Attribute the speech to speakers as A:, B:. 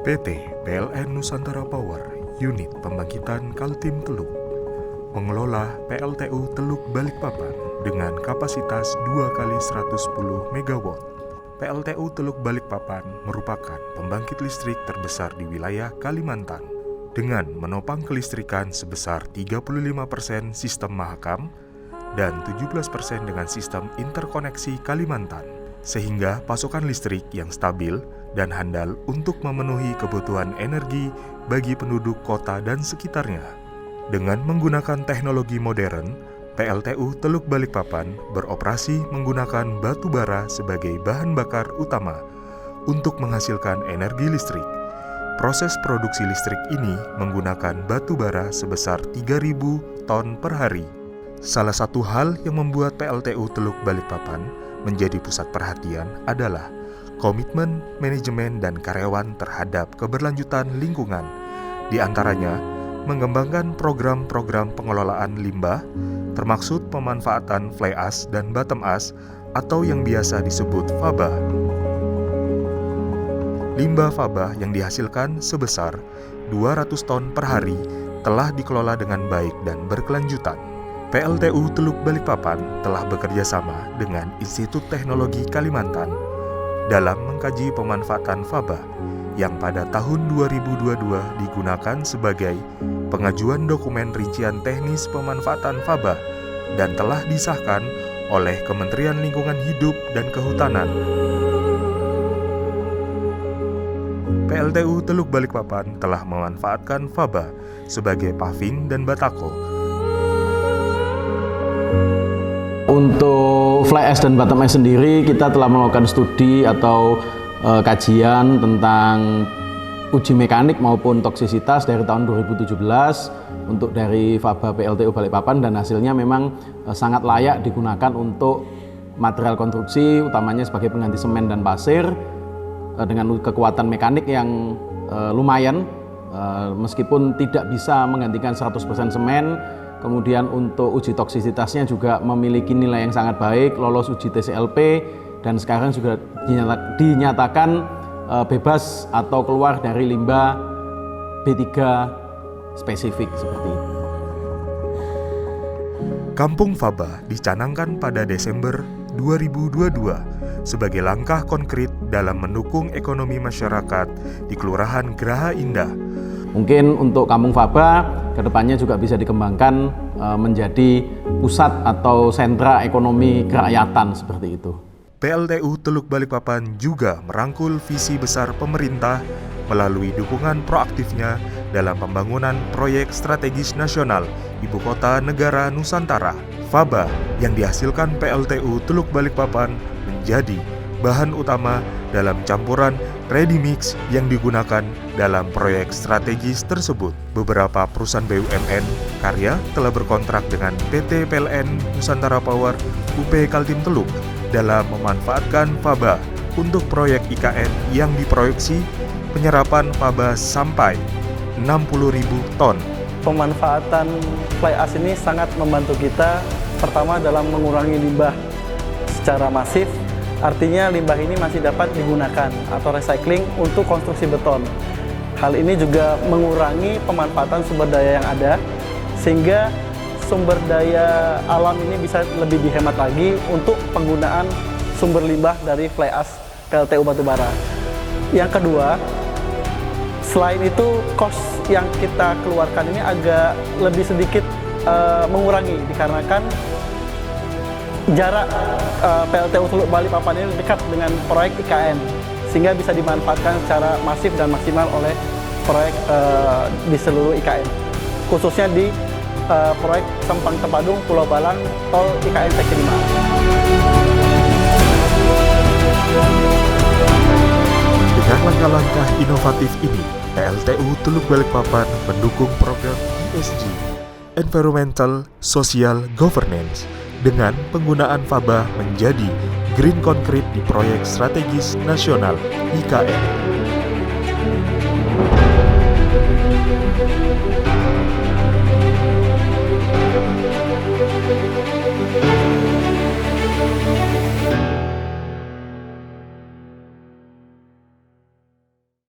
A: PT PLN Nusantara Power, Unit Pembangkitan Kaltim Teluk, mengelola PLTU Teluk Balikpapan dengan kapasitas 2x110 MW. PLTU Teluk Balikpapan merupakan pembangkit listrik terbesar di wilayah Kalimantan, dengan menopang kelistrikan sebesar 35% sistem Mahakam dan 17% dengan sistem interkoneksi Kalimantan, sehingga pasokan listrik yang stabil dan handal untuk memenuhi kebutuhan energi bagi penduduk kota dan sekitarnya. Dengan menggunakan teknologi modern, PLTU Teluk Balikpapan beroperasi menggunakan batu bara sebagai bahan bakar utama untuk menghasilkan energi listrik. Proses produksi listrik ini menggunakan batu bara sebesar 3.000 ton per hari. Salah satu hal yang membuat PLTU Teluk Balikpapan menjadi pusat perhatian adalah komitmen manajemen dan karyawan terhadap keberlanjutan lingkungan, di antaranya mengembangkan program-program pengelolaan limbah, termaksud pemanfaatan fly ash dan bottom ash atau yang biasa disebut faba. Limbah faba yang dihasilkan sebesar 200 ton per hari telah dikelola dengan baik dan berkelanjutan. PLTU Teluk Balikpapan telah bekerja sama dengan Institut Teknologi Kalimantan dalam mengkaji pemanfaatan faba yang pada tahun 2022 digunakan sebagai pengajuan dokumen rincian teknis pemanfaatan faba dan telah disahkan oleh Kementerian Lingkungan Hidup dan Kehutanan. PLTU Teluk Balikpapan telah memanfaatkan faba sebagai paving dan batako.
B: Untuk fly ash dan bottom ash sendiri, kita telah melakukan studi atau kajian tentang uji mekanik maupun toksisitas dari tahun 2017 untuk dari faba PLTU Balikpapan, dan hasilnya memang sangat layak digunakan untuk material konstruksi, utamanya sebagai pengganti semen dan pasir dengan kekuatan mekanik yang lumayan, meskipun tidak bisa menggantikan 100% semen. Kemudian untuk uji toksisitasnya juga memiliki nilai yang sangat baik, lolos uji TCLP, dan sekarang juga dinyatakan bebas atau keluar dari limbah B3 spesifik seperti itu.
A: Kampung Faba dicanangkan pada Desember 2022 sebagai langkah konkret dalam mendukung ekonomi masyarakat di Kelurahan Geraha Indah.
B: Mungkin untuk Kampung Faba kedepannya juga bisa dikembangkan menjadi pusat atau sentra ekonomi kerakyatan seperti itu.
A: PLTU Teluk Balikpapan juga merangkul visi besar pemerintah melalui dukungan proaktifnya dalam pembangunan proyek strategis nasional Ibu Kota Negara Nusantara. Faba yang dihasilkan PLTU Teluk Balikpapan menjadi bahan utama dalam campuran ready mix yang digunakan dalam proyek strategis tersebut. Beberapa perusahaan BUMN karya telah berkontrak dengan PT PLN Nusantara Power UP Kaltim Teluk dalam memanfaatkan faba untuk proyek IKN yang diproyeksi penyerapan faba sampai 60.000 ton.
C: Pemanfaatan fly ash ini sangat membantu kita, pertama dalam mengurangi limbah secara masif. Artinya limbah ini masih dapat digunakan atau recycling untuk konstruksi beton. Hal ini juga mengurangi pemanfaatan sumber daya yang ada, sehingga sumber daya alam ini bisa lebih dihemat lagi untuk penggunaan sumber limbah dari fly ash PLTU batubara. Yang kedua, selain itu cost yang kita keluarkan ini agak lebih sedikit mengurangi, dikarenakan jarak PLTU Teluk Balikpapan ini dekat dengan proyek IKN, sehingga bisa dimanfaatkan secara masif dan maksimal oleh proyek di seluruh IKN, khususnya di proyek Sempang Tempadung Pulau Balang Tol IKN Seksi 5.
A: Dengan langkah-langkah inovatif ini, PLTU Teluk Balikpapan mendukung program ESG, Environmental Social Governance, dengan penggunaan faba menjadi green concrete di proyek strategis nasional IKN.